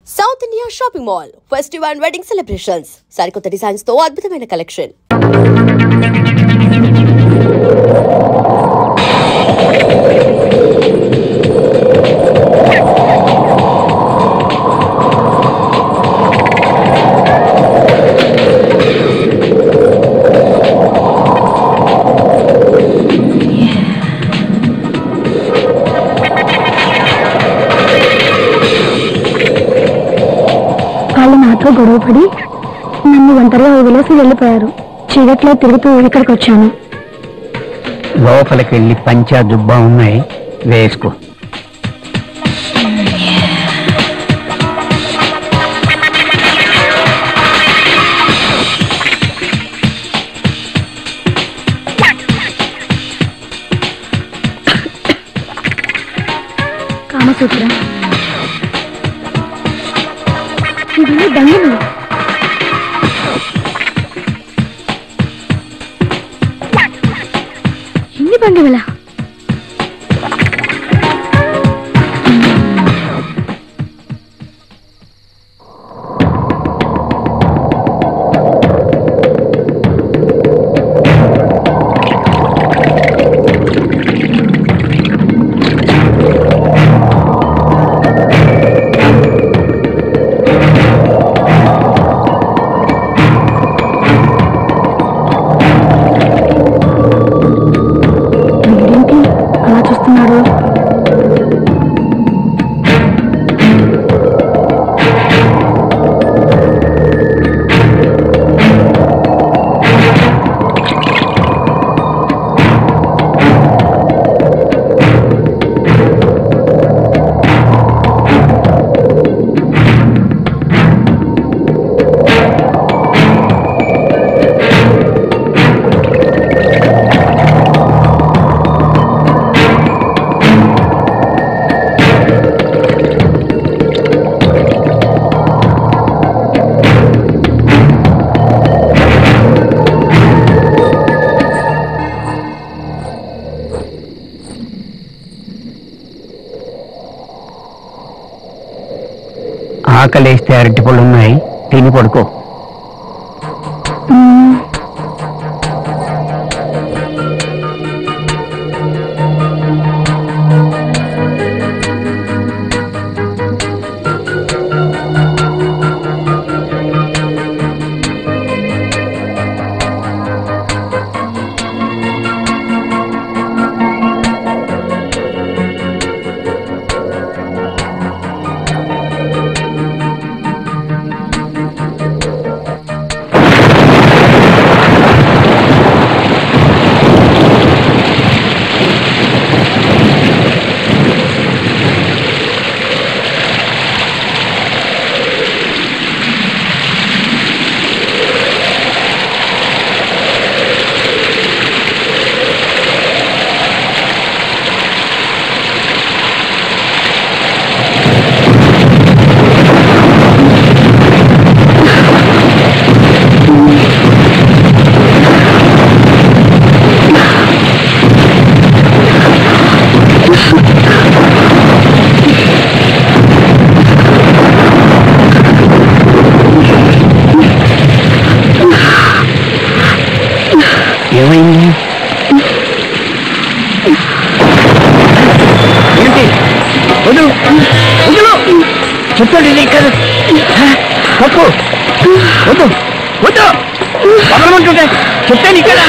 South India Shopping Mall, Festival and Wedding Celebrations. సరికొత్త designs తో అద్భుతమైన కలెక్షన్. నాతో గొడవపడి నన్ను ఒంటరిగా వదిలేసి వెళ్ళిపోయారు. చీకట్లో తిరుగుతూ ఇక్కడికి వచ్చాను. లోపలికి వెళ్ళి పంచా దుబ్బా ఉన్నాయి, వేసుకో. కామసూత్రం ఇవన్నీ దంగలు. ఎన్ని బండివలా? ఆకలేస్తే అరటిపళ్ళు ఉన్నాయి, తిని పడుకో. ఏమైంది? చెప్పండి, ఇక్కడ తప్పు వద్దు వద్దు పగలమంటుంటే చెప్తాను ఇక్కడ.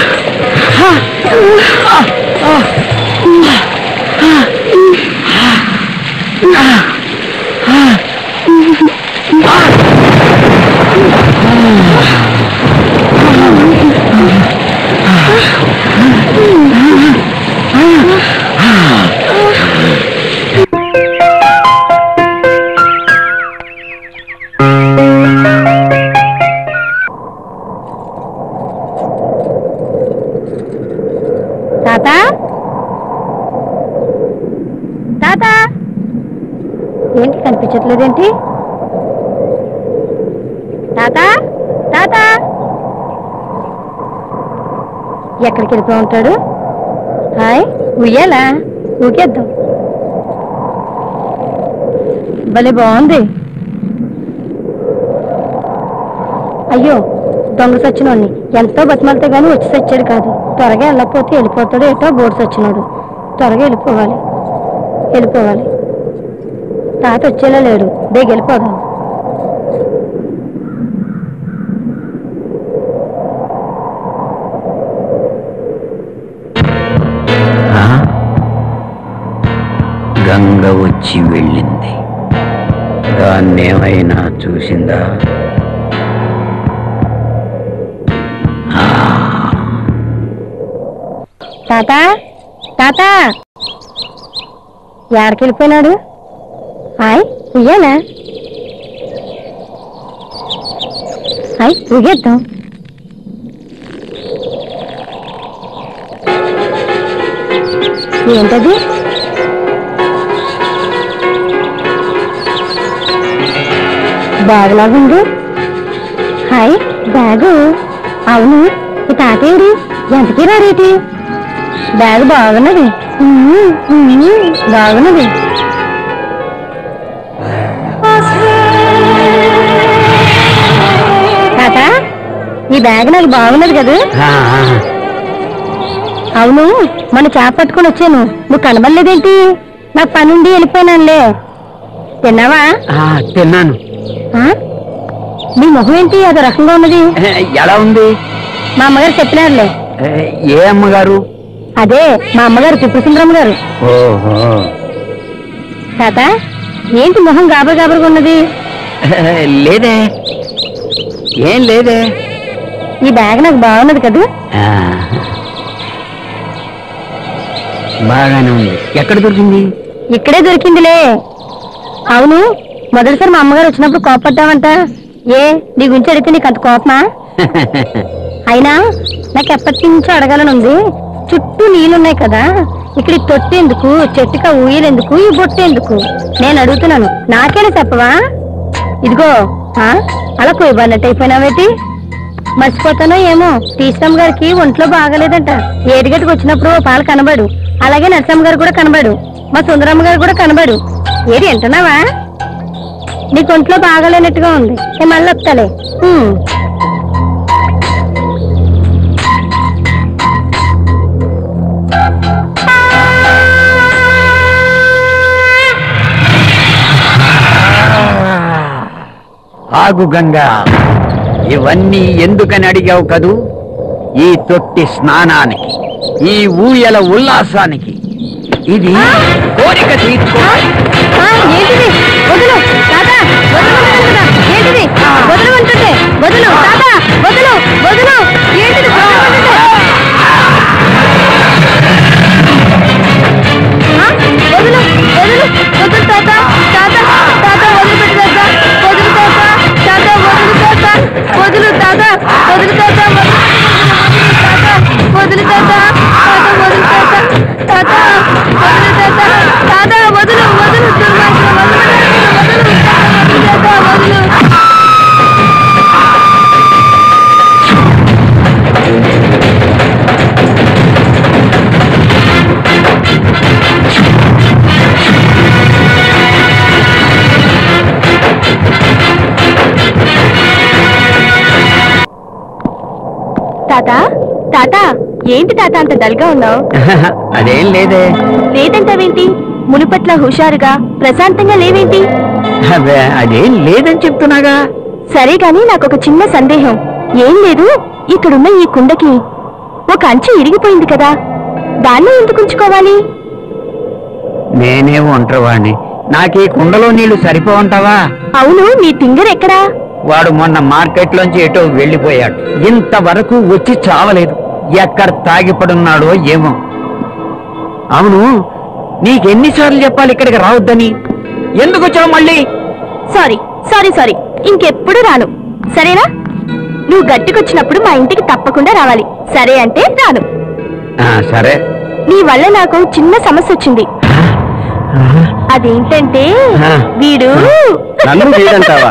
తాత తాత ఏంటి కనిపించట్లేదేంటి? తాత తాత ఎక్కడికి వెళ్ళిపో ఉంటాడు? హాయ్, ఉయ్యాలా ఊకేద్దాం. భలే బాగుంది. అయ్యో దొంగ సచ్చినోడిని ఎంతో బతిమాలతో గాని వచ్చి సచ్చాడు కాదు. త్వరగా వెళ్ళకపోతే వెళ్ళిపోతాడు ఏటో బోర్డు సచ్చినోడు. త్వరగా వెళ్ళిపోవాలి. తాత వచ్చేలా లేడు. వెళ్ళిపోదాం. గంగ వచ్చి వెళ్ళింది. దాన్నేమైనా చూసిందా? తాత తాత ఎక్కడికి వెళ్ళిపోయినాడు? హాయ్ ఉయ్యాలా? హాయ్ ఊగేద్దాం. ఏంటది? బ్యాగ్ లాగుంది. Hi bag. అవును ఈ తాతేడి ఎంతకీ రారేటి? బ్యాగ్ బాగున్నది. బాగున్నది. తాత ఈ బ్యాగ్ నాకు బాగున్నది కదా? అవును మన చేప పట్టుకొని వచ్చాను. నువ్వు కనబడలేదేంటి? నాకు పనుండి వెళ్ళిపోయినానులే. తిన్నావా? తిన్నాను. నీ మొహం ఏంటి అదో రకంగా ఉన్నది? ఎలా ఉంది? మా అమ్మగారు చెప్పినారులే. ఏ అమ్మగారు? అదే మా అమ్మగారు త్రిపురసుందరమ్మ గారు. ఓహో. తాత ఏంటి మొహం గాబరగా ఉన్నది? లేదే, ఏం లేదే. ఈ బ్యాగ్ నాకు బాగున్నది కదా? బాగానే ఉంది. ఎక్కడ దొరికింది? ఇక్కడే దొరికిందిలే. అవును మొదటిసారి మా అమ్మగారు వచ్చినప్పుడు కోపడ్డావంట. ఏ నీ గురించి అడిగితే నీకు అంత కోపమా? అయినా నాకు ఎప్పటి నుంచో అడగాలని ఉంది. చుట్టూ నీళ్ళున్నాయి కదా, ఇక్కడ ఈ తొట్టి ఎందుకు, చెట్టుగా ఊయలెందుకు, ఈ బొట్టు ఎందుకు? నేను అడుగుతున్నాను, నాకేనా చెప్పవా? ఇదిగో అలా కొయ్యబడినట్టు అయిపోయినావేటి? మర్చిపోతానో ఏమో, టీచరమ్మ గారికి ఒంట్లో బాగాలేదంట. ఏడుగట్టుకు వచ్చినప్పుడు పాలు కనబడు. అలాగే నరసమ్మ గారు కూడా కనబడు. మా సుందరమ్మ గారు కూడా కనబడు. ఏది వింటున్నావా? నీకు ఒంట్లో బాగాలేనట్టుగా ఉంది. నేను మళ్ళీ వస్తాలే. ఆగు గంగా, ఇవన్నీ ఎందుకని అడిగావు కదూ? ఈ తొట్టి స్నానానికి, ఈ ఊయల ఉల్లాసానికి. ఇది కోరిక తీర్చుకో. ఏంటిది? వదులు తాతా, ఏంటిది? వదులు అంటుంటే వదులు తాతా, వదులు వదులు. ఏంటిది? వదులు వదులు వదులు తాత, తాత తాత వదిలిపెట్టు తాత, వదులు తాత, తాత వదులు తాత, వదులు తాత, వదులు తాత, వదులు తాత, తాత వదులు తాత, తాత వదులు తాత, తాత వదులు వదులు, దుర్మార్గుడు వదులు, వదులు తాత వదులు. తాత తాత ఏంటి తాత అంత డల్గా ఉన్నావు? అదేం లేదే. లేదంటావేంటి? మునుపట్ల హుషారుగా ప్రశాంతంగా లేవేంటి? అదేం లేదని చెప్తున్నాగా. సరే గాని నాకొక చిన్న సందేహం. ఏం లేదు, ఇక్కడున్న ఈ కుండకి ఒక అంచు ఇరిగిపోయింది కదా, దాన్ని ఎందుకు ఉంచుకోవాలి? నేనే ఒంటరివాణ్ణి, నాకు ఈ కుండలో నీళ్లు సరిపోవంటావా? అవును, నీ తింగర్ ఎక్కడా? వాడు మొన్న మార్కెట్లోంచి ఎటో వెళ్ళిపోయాడు. ఇంతవరకు వచ్చి చావలేదు. ఎక్కడ తాగిపడున్నాడో ఏమో. అవును, నీకెన్నిసార్లు చెప్పాలి ఇక్కడికి రావద్దని? ఎందుకు వచ్చావు మళ్ళీ? సారీ సారీ సారీ, ఇంకెప్పుడు రాను. సరేనా? నువ్వు గట్టికొచ్చినప్పుడు మా ఇంటికి తప్పకుండా రావాలి. సరే అంటే రాను. సరే. నీ వల్ల నాకు చిన్న సమస్య వచ్చింది. అదేంటంటే వీడు నన్ను వీడంటావా?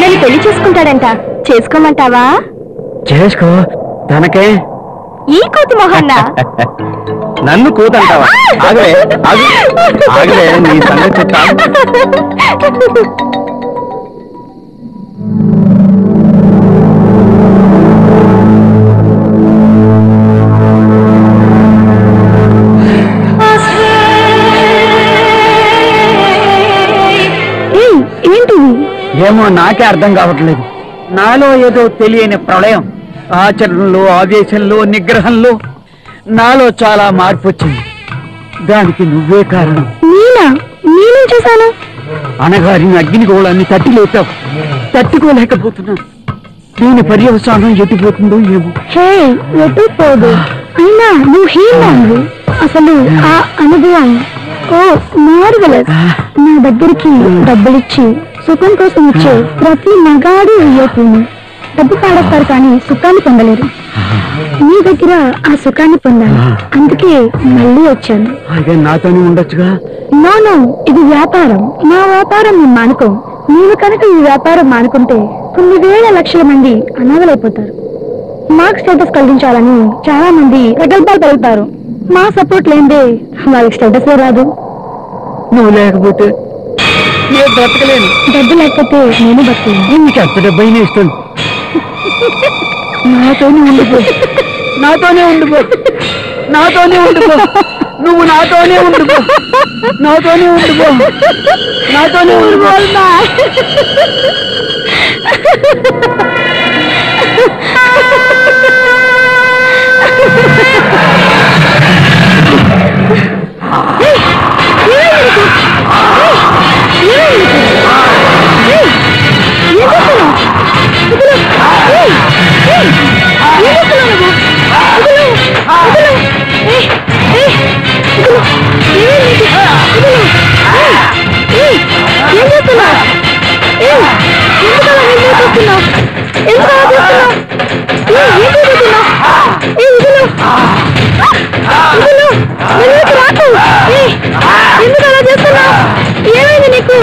నన్ను పెళ్లి చేసుకుంటాడంట. చేసుకోమంటావా? చేసుకో. తనకే ఈ కోతి మొహన్నా నన్ను కూతంటావా? ఆగలే ఆగలే, నీ సంగతి ఏమో నాకే అర్థం కావట్లేదు. నాలో ఏదో తెలియని ప్రళయం, ఆచరణలో, ఆవేశంలో, నిగ్రహంలో నాలో చాలా మార్పు వచ్చింది. దానికి నువ్వే కారణం. నేనేం చేశాను? అనగారిన అగ్నిగోళాన్ని తట్టి లేచావు. తట్టుకోలేకపోతున్నాను. దీని పర్యవసానం ఎటుపోతుందో ఏమో. ఎటుపోదు. అయినా నువ్వు హీనాను. అసలు ఆ అనుభవం మార్వెలస్. నా దగ్గరికి డబ్బులిచ్చి సుఖం కోసం వచ్చే ప్రతి మగాడు అయ్యేపోయింది. డబ్బు పాడేస్తారు కానీ సుఖాన్ని పొందలేరు. నీ దగ్గర ఆ సుఖాన్ని పొందాను, అందుకే మళ్ళీ వచ్చాను. అదే నాతోనే ఉండొచ్చుగా. నో, ఇది వ్యాపారం. నా వ్యాపారం నేను మానుకో. నీవు కనుక ఈ వ్యాపారం మానుకుంటే కొన్ని వేల లక్షల మంది అనాథలైపోతారు. మాకు స్టేటస్ కలిగించాలని చాలా మంది ప్రగల్భాలు పలుకుతారు. మా సపోర్ట్ లేదే వాళ్ళకి స్టేటస్ రాదు. నువ్వు లేకపోతే నేను బ్రతకలేను. డబ్బు లేకపోతే నేను బతకలేను. నీకు ఎంత డబ్బైనా ఇస్తాను. నాతోనే ఉండిపో. నువ్వు నాతోనే ఉండిపో. ఏమైంది నీకు?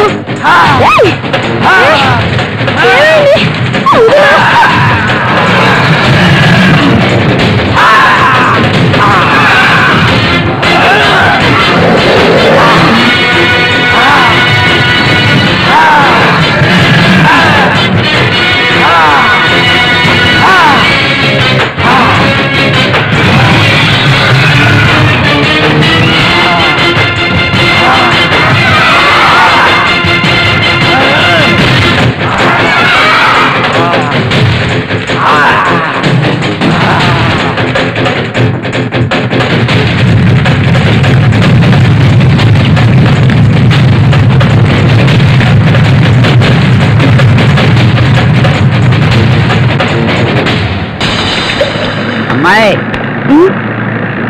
అమ్మాయి,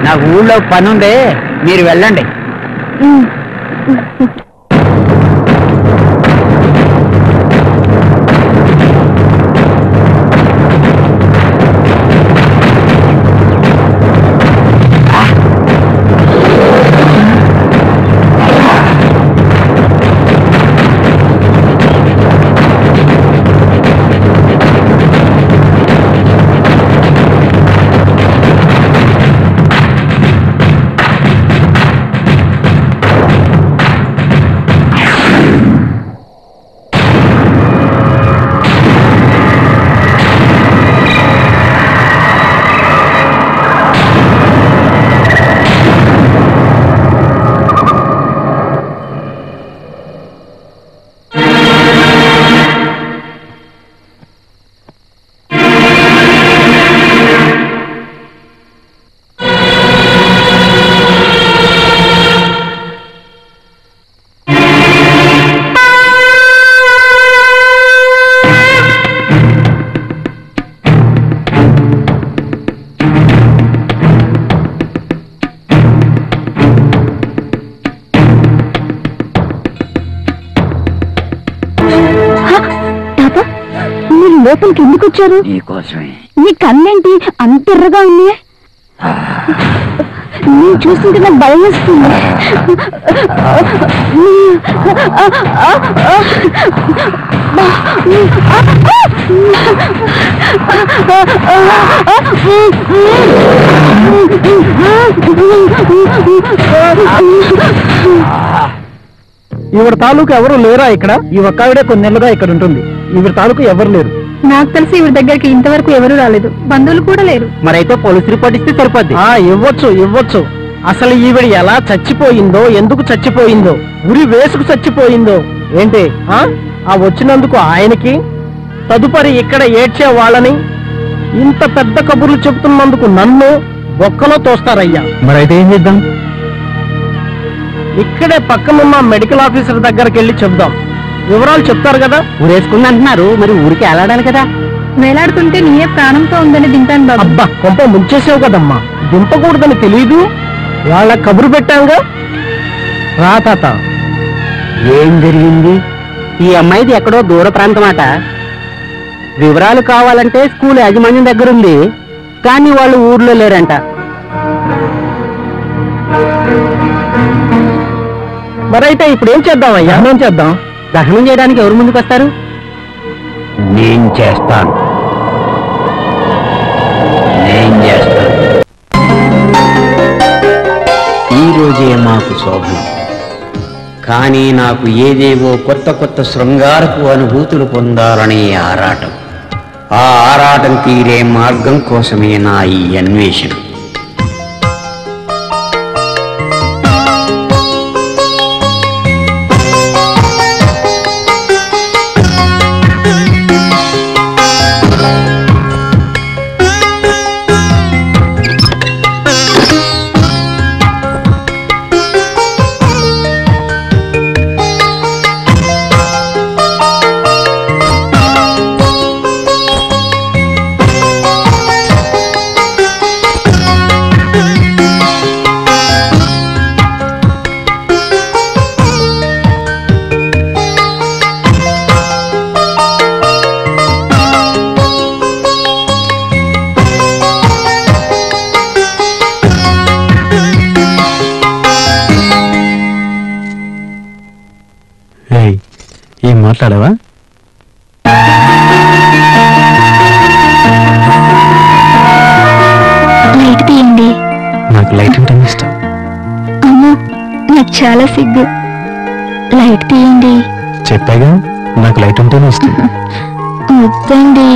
నాకు ఊళ్ళో పనుంది, మీరు వెళ్ళండి. లోపలికి ఎందుకు వచ్చారు? నీకోసమే. నీ కన్నేంటి అంత ఎర్రగా ఉంది? చూస్తుంటే నాకు భయం వస్తుంది. ఈవిడ తాలూకు ఎవరు లేరా ఇక్కడ? ఈ ఒక్కవిడే కొన్ని నెలలుగా ఇక్కడ ఉంటుంది. ఈవిడ తాలూకు ఎవరు లేరు. నాకు తెలిసి ఈవిడ దగ్గరికి ఇంతవరకు ఎవరు రాలేదు, బంధువులు కూడా లేరు. మరైతే పోలీసు రిపోర్ట్ ఇస్తే సరిపోద్ది. ఇవ్వచ్చు. అసలు ఈవిడ ఎలా చచ్చిపోయిందో, ఎందుకు చచ్చిపోయిందో, ఉరి వేసుకు చచ్చిపోయిందో ఏంటి? ఆ వచ్చినందుకు ఆయనకి, తదుపరి ఇక్కడ ఏడ్చే వాళ్ళని, ఇంత పెద్ద కబుర్లు చెబుతున్నందుకు నన్ను బొక్కలో తోస్తారయ్యా. మరైతే ఏం చేద్దాం? ఇక్కడే పక్కనున్న మెడికల్ ఆఫీసర్ దగ్గరికి వెళ్ళి చెప్దాం. వివరాలు చెప్తారు కదా. ఊరేసుకుంది అంటున్నారు, మరి ఊరికి వెళ్ళాడాలి కదా. వేలాడుతుంటే నీయే ప్రాణంతో ఉందని దింపాను బాబు. అబ్బా, కొంప ముంచేసావు కదమ్మా. దింపకూడదని తెలీదు. వాళ్ళ కబురు పెట్టాంగా. రా తాత. ఏం జరిగింది? ఈ అమ్మాయిది ఎక్కడో దూర ప్రాంతం అట. వివరాలు కావాలంటే స్కూల్ యాజమాన్యం దగ్గరుంది, కానీ వాళ్ళు ఊర్లో లేరంట. మరైతే ఇప్పుడు ఏం చేద్దాం అయ్యా? ఏం చేద్దాం? దహనం చేయడానికి ఎవరు ముందుకు వస్తారు? నేను చేస్తాను. ఈ రోజే మాకు శోభనం, కానీ నాకు ఏదేవో కొత్త కొత్త శృంగారపు అనుభూతులు పొందాలనే ఆరాటం. ఆ ఆరాటం తీరే మార్గం కోసమే నా ఈ అన్వేషణ. ఏం మాట్లాడావా? లైట్ తీయండి. నాకు లైట్ అంటే ఇష్టం. అమ్మో, నాకు చాలా సిగ్గు. లైట్ తీయండి. చెప్పాగా, నాకు లైట్ ఉంటేనే ఇష్టం. వద్దండి.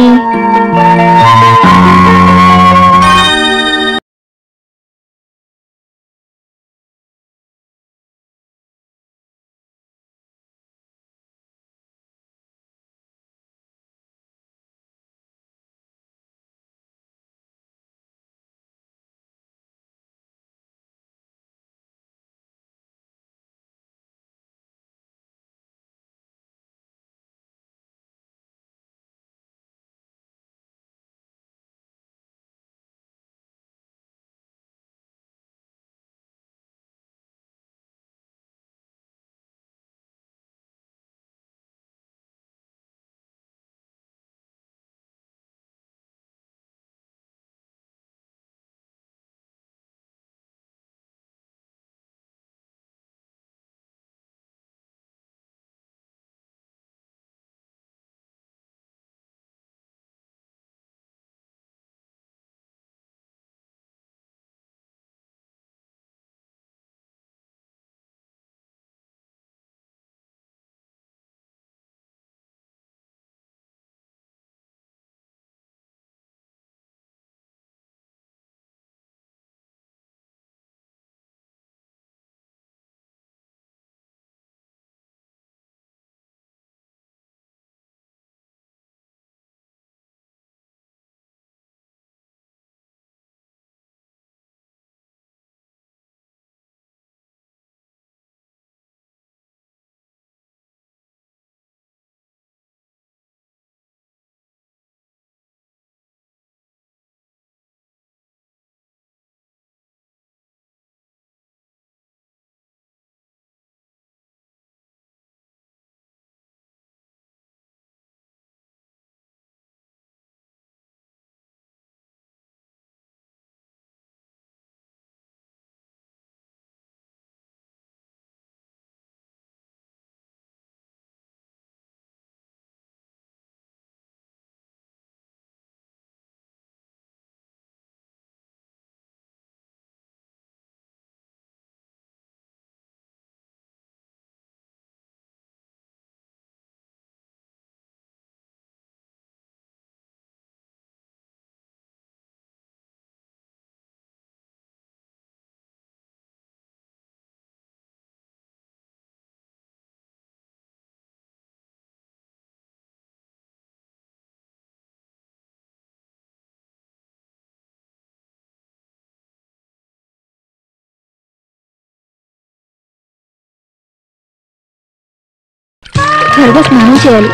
త్వరగా స్నానం చేయాలి.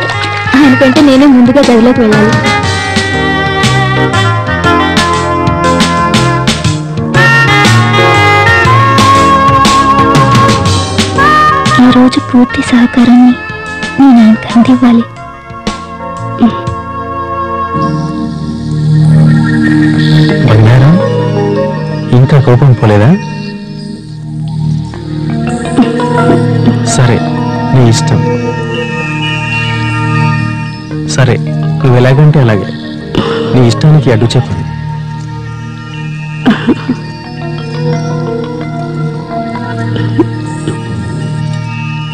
ఆయనకంటే నేనే ముందుగా గదిలోకి వెళ్ళాలి. ఈ రోజు పూర్తి సహకారాన్ని నేను ఆయనకు అందివ్వాలి. బంగారం, ఇంకా కోపం పోలేదా? సరే, నీ ఇష్టం. సరే, నువ్వు ఎలాగంటే అలాగే. నీ ఇష్టానికి అడ్డు చెప్పండి.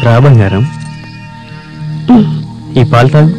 రా బంగారం, ఈ పాలు తాగు.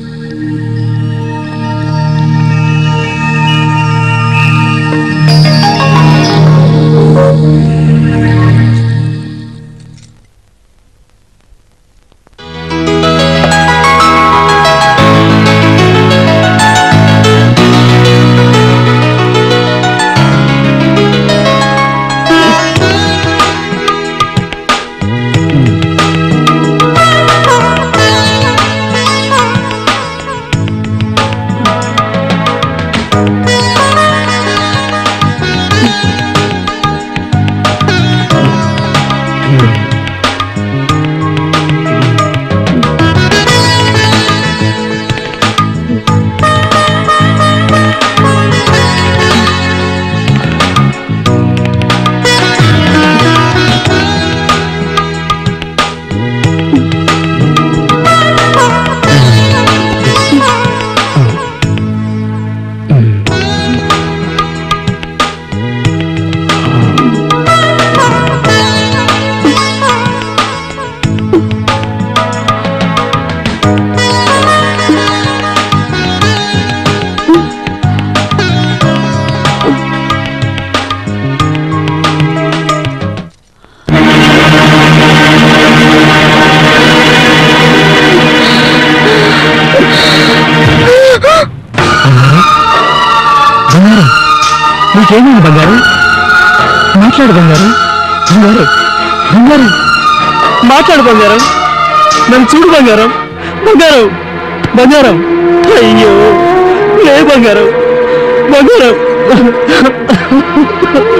నీకేమైంది బంగారం? మాట్లాడు బంగారం. బంగారం, బంగారం, మాట్లాడు బంగారం. నన్ను చూడు బంగారం. బంగారం, బంగారం, అయ్యో లే బంగారం. బంగారం,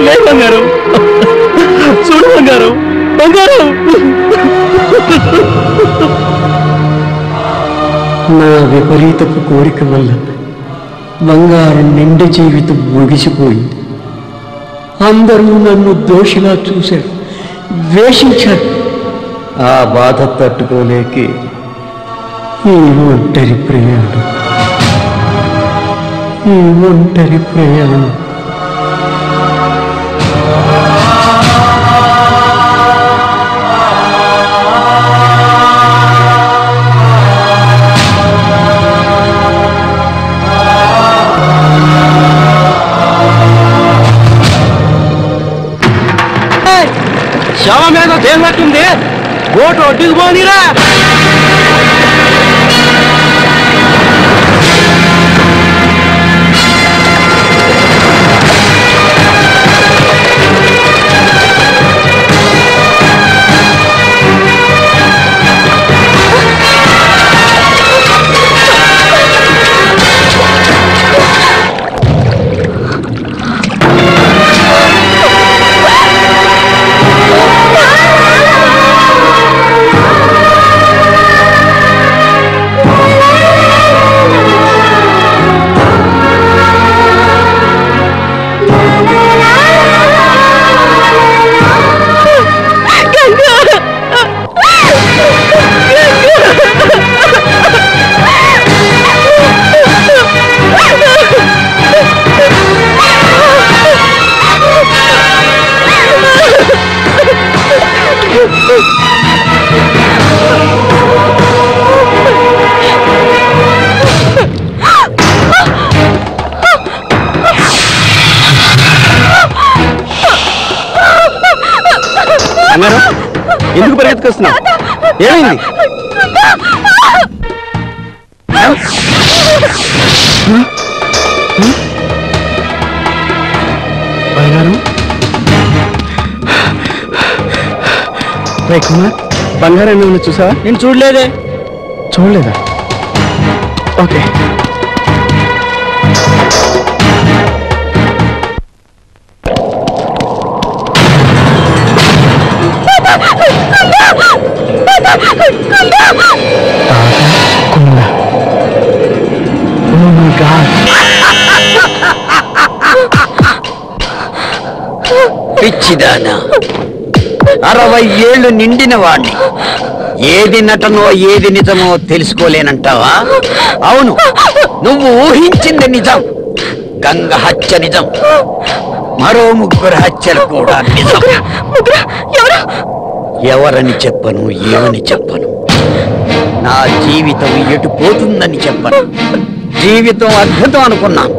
లే బంగారం. చూడు బంగారం. బంగారం, నా విపరీతపు కోరిక వల్ల బంగారం నిండి జీవితం ముగిసిపోయింది. అందరూ నన్ను దోషిలా చూశారు, ద్వేషించారు. ఆ బాధ తట్టుకోలేకే ఈ ఒంటరి ప్రయాణం, ఈ ఒంటరి ప్రయాణం. శవం మీద తేలినట్టుంది, ఓటు ఒడ్డుకు పోనీరా. ఎందుకు పరిగెత్తుకొస్తున్నావు? ఏమైంది? బంగారం, కుమార్, బంగారం ఏమైనా చూసావా? నేను చూడలేదే. చూడలేదా? ఓకే. పిచ్చిదానా, 60 ఏళ్ళు నిండిన వాణ్ణి ఏది నటనో ఏది నిజమో తెలుసుకోలేనంటావా? అవును, నువ్వు ఊహించింది నిజం. గంగ హత్య నిజం, మరో 3 హత్యలు కూడా నిజం. ఎవరని చెప్పను, ఏమని చెప్పను. నా జీవితం ఎటు పోతుందని చెప్పను. జీవితం అద్భుతం అనుకున్నాను,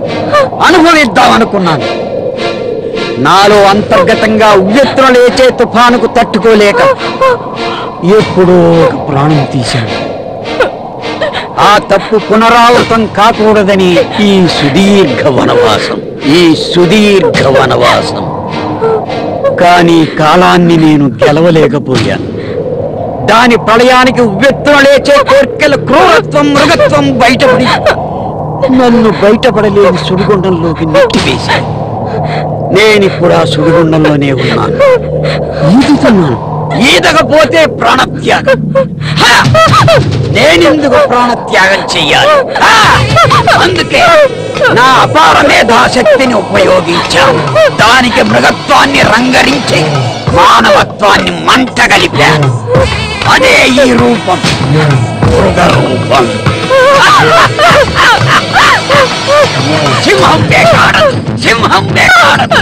అనుభవిద్దాం అనుకున్నాను. నాలో అంతర్గతంగా ఉవ్వెత్తున లేచే తుఫానుకు తట్టుకోలేక ఎప్పుడో ఒక ప్రాణం తీశాను. ఆ తప్పు పునరావృతం కాకూడదని ఈ సుదీర్ఘ వనవాసం. కానీ కాలాన్ని నేను గెలవలేకపోయాను. దాని ప్రళయానికి ఉవ్వెత్తున లేచే కోర్కెల క్రూరత్వం, మృగత్వం బయటపడి నన్ను బయటపడలేని సుడిగుండంలోకి నెట్టివేశాను. నేనిప్పుడు ఆ సుడిగుండంలోనే ఉన్నాను, ఈదుతున్నాను. ఈదకపోతే ప్రాణత్యాగం. నేనెందుకు ప్రాణత్యాగం చెయ్యాలి? అందుకే నా అపార మేధాశక్తిని ఉపయోగించాను. దానికి మృగత్వాన్ని రంగరించి మానవత్వాన్ని మంట కలిపాను. అదే ఈ రూపం, మృగ రూపం. సింహం వేటాడదు, సింహం వేటాడదు.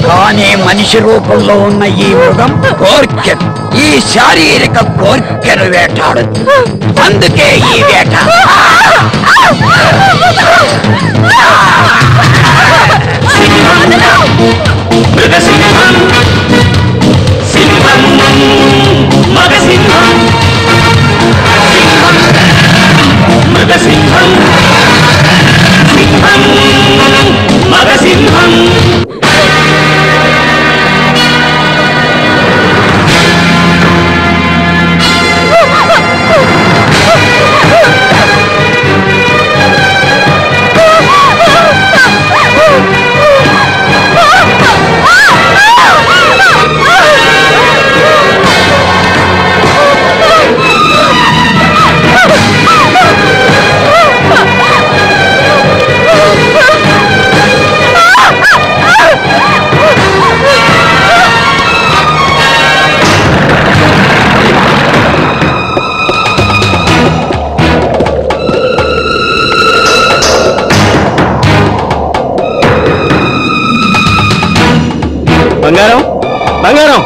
కానీ మనిషి రూపంలో ఉన్న ఈ మృగం కోర్కెను, ఈ శారీరక కోర్కెను వేటాడదు. అందుకే ఈ వేట. మృగసింహం, సింహం, మగసింహం, మృగసింహం, సింహం, మగసింహం. బంగారం, బంగారం,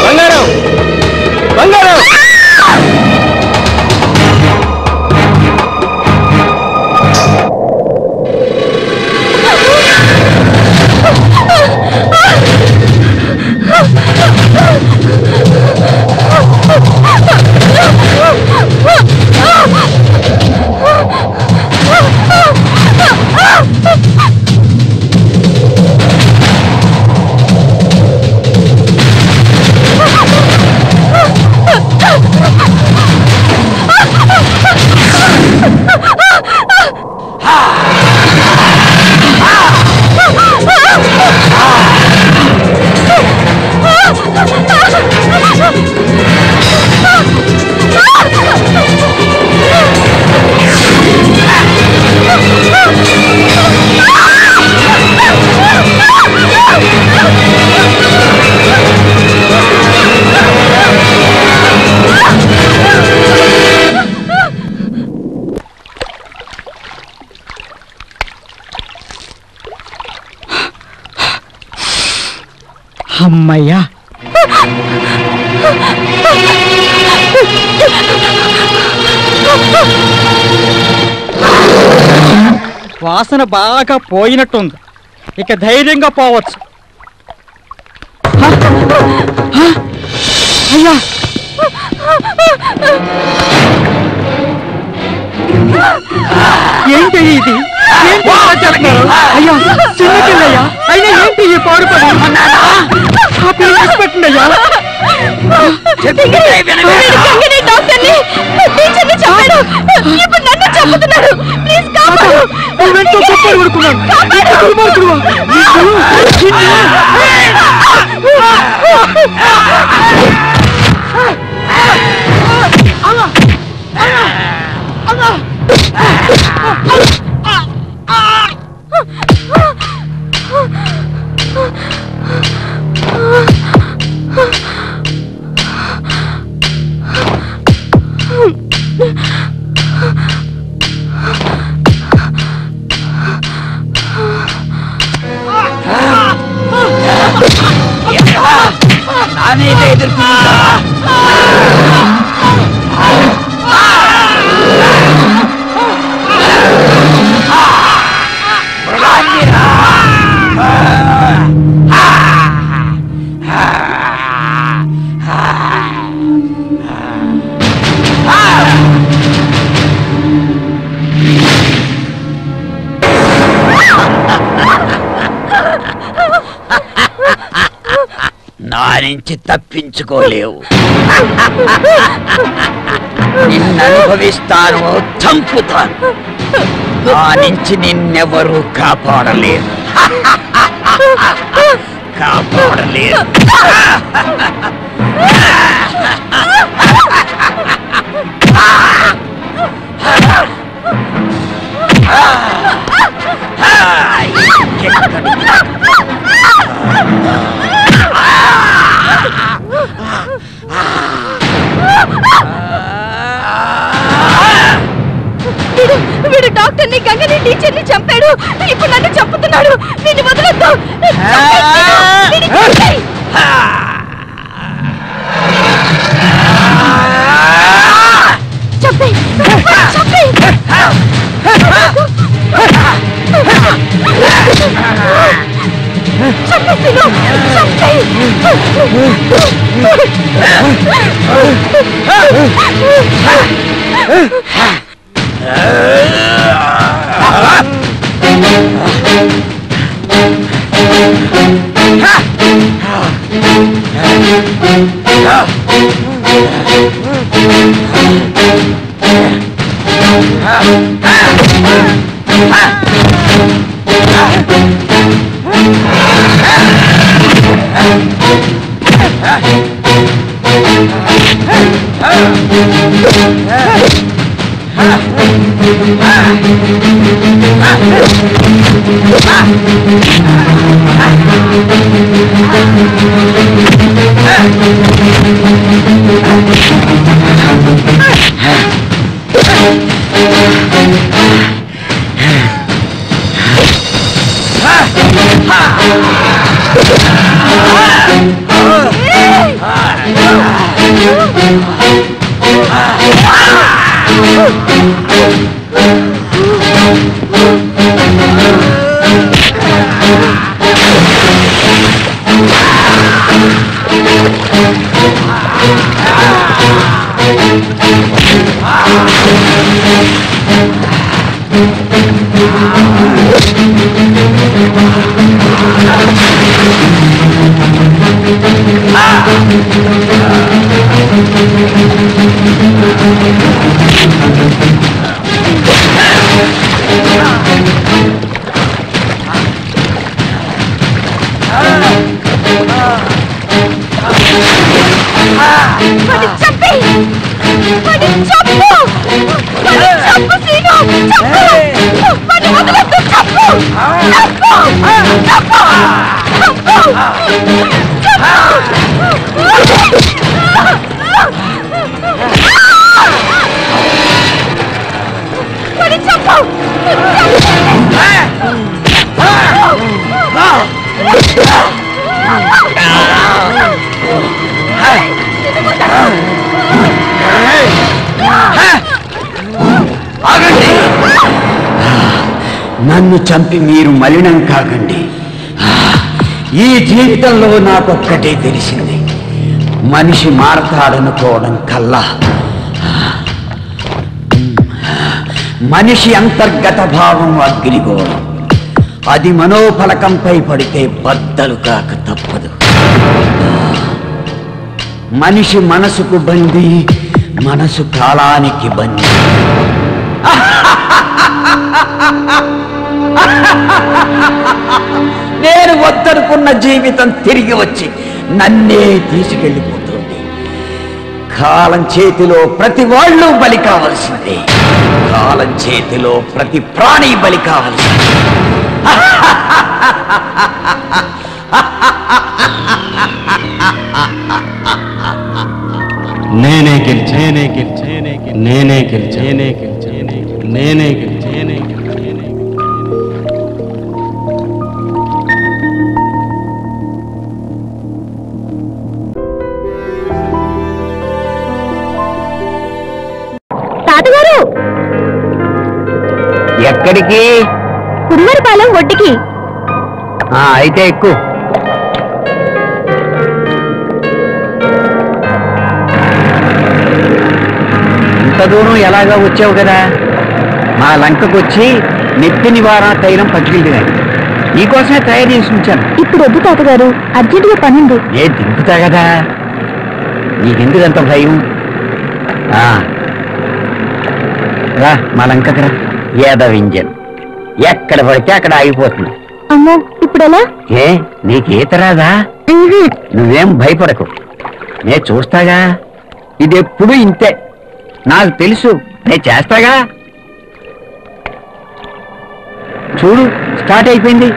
బంగారం, బంగారం. అమ్మయ్యా, వాసన బాగా పోయినట్టుంది. ఇక ధైర్యంగా పోవచ్చు. అయ్యా, ఏంటి ఇది? అయ్యా, చిన్నపిల్లయ్యా, అయినా ఏంటి ఈ పాడు పని? పెట్టండి అయ్యా. నా నుంచి తప్పించుకోలేవు. నిన్ను అనుభవిస్తాను, చంపుతాను. నా నుంచి నిన్నెవరూ కాపాడలేరు. కాపాడలేరు. వీడు డాక్టర్ని, గంగని, టీచర్ని చంపాడు. ఇప్పుడు నన్ను చంపుతున్నాడు. నిన్ను వదలొద్దు. చంపేయ్, చంపేయ్. నన్ను చంపి మీరు మలినం కాకండి. ఈ జీవితంలో నాకొక్కటే తెలిసింది, మనిషి మారతాడనుకోవడం కల్లా మనిషి అంతర్గత భావం అగ్నిగోళం. అది మనోఫలకంపై పడితే బద్దలు కాక తప్పదు. మనిషి మనసుకు బందీ, మనసు కాలానికి బందీ. నేను వద్దనుకున్న జీవితం తిరిగి వచ్చి నన్నే తీసుకెళ్ళిపోతుంది. కాలం చేతిలో ప్రతి వాళ్ళు బలి కావలసిందే, కాలం చేతిలో ప్రతి ప్రాణి బలి కావలసిందే. నేనే గెలిచా, నేనే గెలిచా, నేనే గెలిచా, నేనే గెలిచా, నేనే గెలిచా, నేనే గెలిచా. తాతగారు ఎక్కడికి? కుమ్మరిపాలెం ఒడ్డుకి. అయితే ఎక్కువ. ఇంత దూరం ఎలాగా వచ్చావు కదా, మా లంకకొచ్చి నెత్తి నివారణ తైలం పట్టుకెళ్తున్నాయి. నీకోసమే తయారు చేసి ఉంచాను. ఇప్పుడు వద్దు తాతగారు, అర్జెంటుగా పనుంది. ఏ దింపుతా కదా, నీకెందుకంత భయం? రా మా లంకకు రా. ఏదవ ఇంజన్ ఎక్కడ పడితే అక్కడ ఆగిపోతుంది. అమ్మో ఇప్పుడెలా? ఏ నీకు ఈత రాదా? నువ్వేం భయపడకు, నేను చూస్తాగా. ఇది ఎప్పుడు ఇంతే, నాకు తెలుసు, నేను చేస్తాగా. చూడు స్టార్ట్ అయిపోయింది.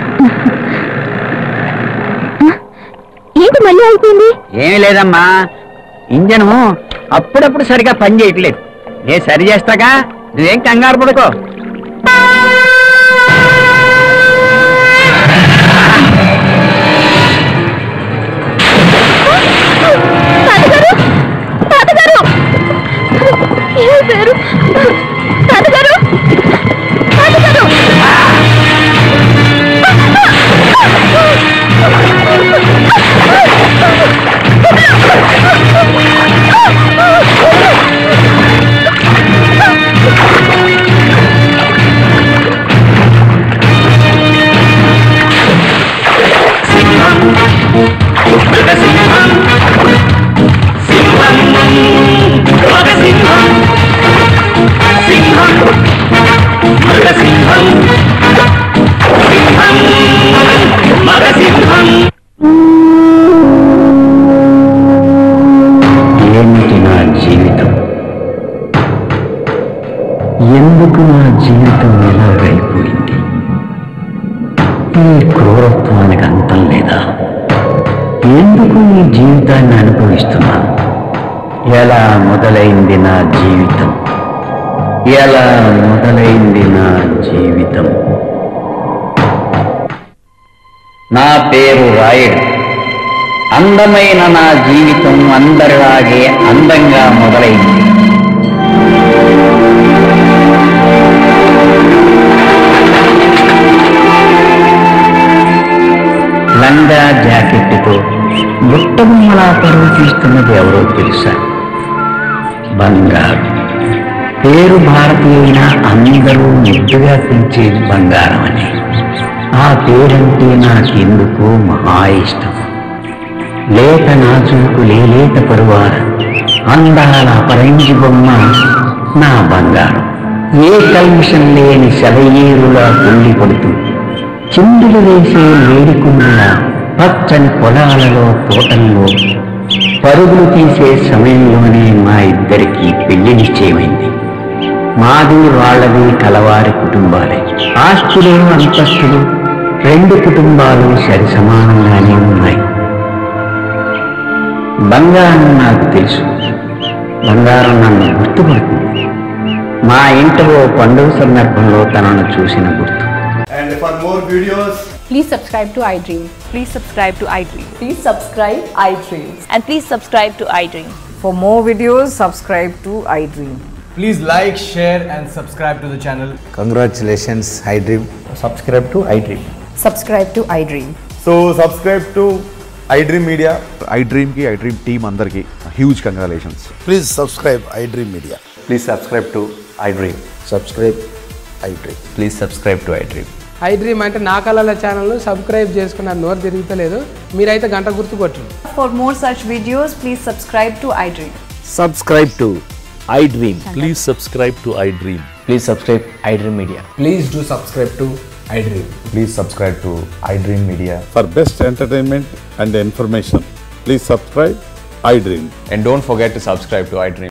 ఏంటి మళ్ళీ అయిపోయింది? ఏమీ లేదమ్మా, ఇంజను అప్పుడప్పుడు సరిగా పని చేయట్లేదు. నేను సరి చేస్తాగా, నువ్వేం కంగారు పడుకో. ఏమిటి నా జీవితం? ఎందుకు నా జీవితం ఎలాగైపోయింది? ఈ క్రూరత్వానికి అంతం లేదా? ఎందుకు ఈ జీవితాన్ని అనుభవిస్తున్నాను? ఎలా మొదలైంది నా జీవితం? ఎలా మొదలైంది నా జీవితం? నా పేరు రాయుడు. అందమైన నా జీవితం అందరిలాగే అందంగా మొదలైంది. లంగా జాకెట్తో బుట్టబొమ్మలా పరువు తీస్తున్నది ఎవరో తెలుసా? బంగారు. పేరు భారతీయ, అందరూ ముద్దుగా పిలిచేది బంగారం అని. ఆ పేరంటే నాకెందుకో మహా ఇష్టం. లేత నాజూకు లేలేత పరువాల అందాల పరంజి బొమ్మ నా బంగారం. ఏ కల్మిషం లేని సెలయేరులా తుల్లి పడుతూ చిందులు వేసే లేడికుండలా పచ్చని పొలాలలో తోటల్లో పరుగులు తీసే సమయంలోనే మా ఇద్దరికి పెళ్లి నిశ్చయమైంది. మాది వాళ్ళది కలవారి కుటుంబాలే. ఆస్తులు అంతస్తులు రెండు కుటుంబాలు సరి సమానంగానే ఉన్నాయి. బంగారం నాకు తెలుసు, బంగారం నన్ను గుర్తుపడుతుంది. మా ఇంట్లో పండుగ సందర్భంలో తనను చూసిన గుర్తు. And for more videos, Please subscribe to iDream. Please subscribe to iDream. Please subscribe iDream. And please subscribe to iDream. For more videos, subscribe to iDream. please like, share and subscribe to the channel. Congratulations, iDream. Subscribe to iDream. Subscribe to iDream. So subscribe to iDream Media. iDream ki iDream team andarki huge congratulations. Please subscribe iDream Media. Please subscribe to iDream. Subscribe iDream. Please subscribe to iDream. I dream అంటే నా కళల ఛానల్ను subscribe చేసుకున్న నోరు తిరుగుతలేదు. మీరైతే గంట గుర్తు కొట్టండి. For more such videos, please subscribe to iDream. Subscribe to iDream. Please subscribe to iDream. Please subscribe iDream Media. Please do subscribe to iDream. Please subscribe to iDream Media. For best entertainment and information, please subscribe iDream. And don't forget to subscribe to iDream.